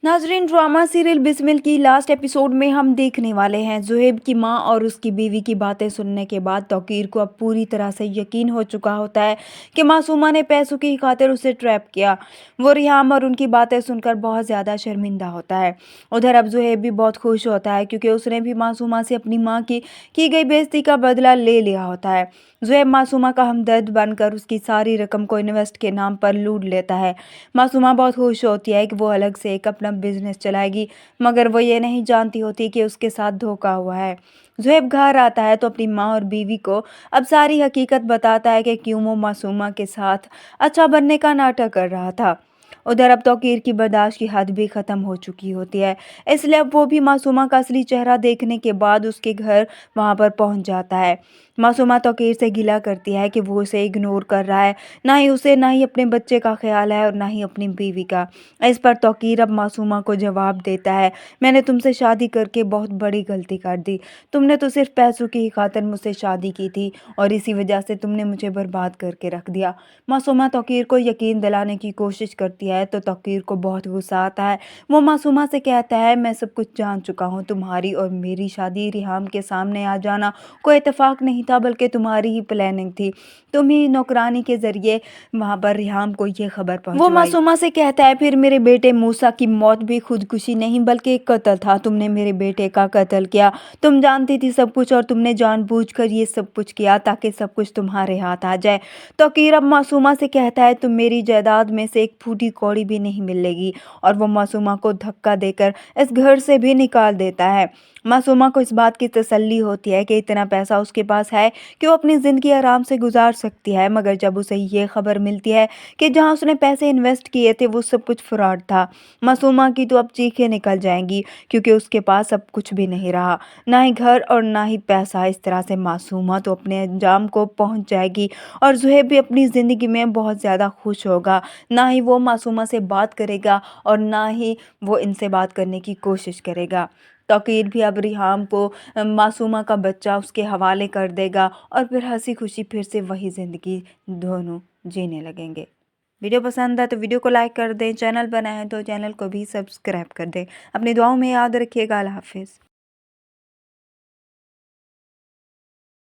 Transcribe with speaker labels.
Speaker 1: नाजरीन, drama serial Bismil की last episode में हम देखने वाले हैं जुहेब की मां और उसकी बीवी की बातें सुनने के बाद तौकीर को अब पूरी तरह से यकीन हो चुका होता है कि मासूमा ने पैसों की खातिर उसे ट्रैप किया। वो रिहाम और उनकी बातें सुनकर बहुत ज़्यादा शर्मिंदा होता है। उधर अब जुहेब भी बहुत खुश होता है क्योंकि उसने भी मासूमा से अपनी माँ की गई बेइज्जती का बदला ले लिया होता है। जुहेब मासूमा का हमदर्द बनकर उसकी सारी रकम को इन्वेस्ट के नाम पर लूट लेता है। मासूमा बहुत खुश होती है कि वो अलग से एक अपना बिजनेस चलाएगी, मगर वो ये नहीं जानती होती कि उसके साथ धोखा हुआ है। ज़ुहैब घर आता है तो अपनी माँ और बीवी को अब सारी हकीकत बताता है कि क्यों वो मासूमा के साथ अच्छा बनने का नाटक कर रहा था। उधर अब तौकीर की बर्दाश्त की हद भी ख़त्म हो चुकी होती है, इसलिए अब वो भी मासूमा का असली चेहरा देखने के बाद उसके घर वहाँ पर पहुँच जाता है। मासूमा तौकीर से गिला करती है कि वो उसे इग्नोर कर रहा है, ना ही अपने बच्चे का ख्याल है और ना ही अपनी बीवी का। इस पर तौकीर अब मासूमा को जवाब देता है, मैंने तुमसे शादी करके बहुत बड़ी गलती कर दी। तुमने तो सिर्फ पैसों की ही खातिर मुझसे शादी की थी और इसी वजह से तुमने मुझे बर्बाद करके रख दिया। मासूमा तौकीर को यकीन दिलाने की कोशिश करती है तो तौकीर को बहुत गुस्सा आता है। वो मासूमा से कहता है, मैं सब कुछ जान चुका हूँ, तुम्हारी और मेरी शादी रिहाम के सामने आ जाना कोई इत्तेफाक नहीं था, बल्कि तुम्हारी ही प्लानिंग थी। तुम ही नौकरानी के जरिए वहाँ पर रिहाम को ये खबर पहुंचवाई। वो मासूमा से कहता है, फिर मेरे बेटे मूसा की मौत भी खुदकुशी नहीं बल्कि एक कत्ल था। तुमने मेरे बेटे का कत्ल किया, तुम जानती थी सब कुछ और तुमने जानबूझकर ये सब कुछ किया ताकि सब कुछ तुम्हारे हाथ आ जाए। तौकीर अब मासूमा से कहता है, तुम मेरी जायदाद में से एक फूटी कौड़ी भी नहीं मिलेगी, और वो मासूमा को धक्का देकर इस घर से भी निकाल देता है। मासूमा को इस बात की तसल्ली होती है कि इतना पैसा उसके पास है कि वो अपनी ज़िंदगी आराम से गुजार सकती है, मगर जब उसे ये खबर मिलती है कि जहां उसने पैसे इन्वेस्ट किए थे वो सब कुछ फ्रॉड था, मासूमा की तो अब चीखें निकल जाएंगी क्योंकि उसके पास अब कुछ भी नहीं रहा, ना ही घर और ना ही पैसा। इस तरह से मासूमा तो अपने अंजाम को पहुंच जाएगी और ज़ुहैब भी अपनी ज़िंदगी में बहुत ज़्यादा खुश होगा। ना ही वो मासूमा से बात करेगा और ना ही वो इनसे बात करने की कोशिश करेगा। तौकीर भी अब रिहाम को मासूमा का बच्चा उसके हवाले कर देगा और फिर हंसी खुशी फिर से वही ज़िंदगी दोनों जीने लगेंगे। वीडियो पसंद है तो वीडियो को लाइक कर दें, चैनल पर नए हैं तो चैनल को भी सब्सक्राइब कर दें। अपनी दुआओं में याद रखिएगा। अल्लाह हाफिज़।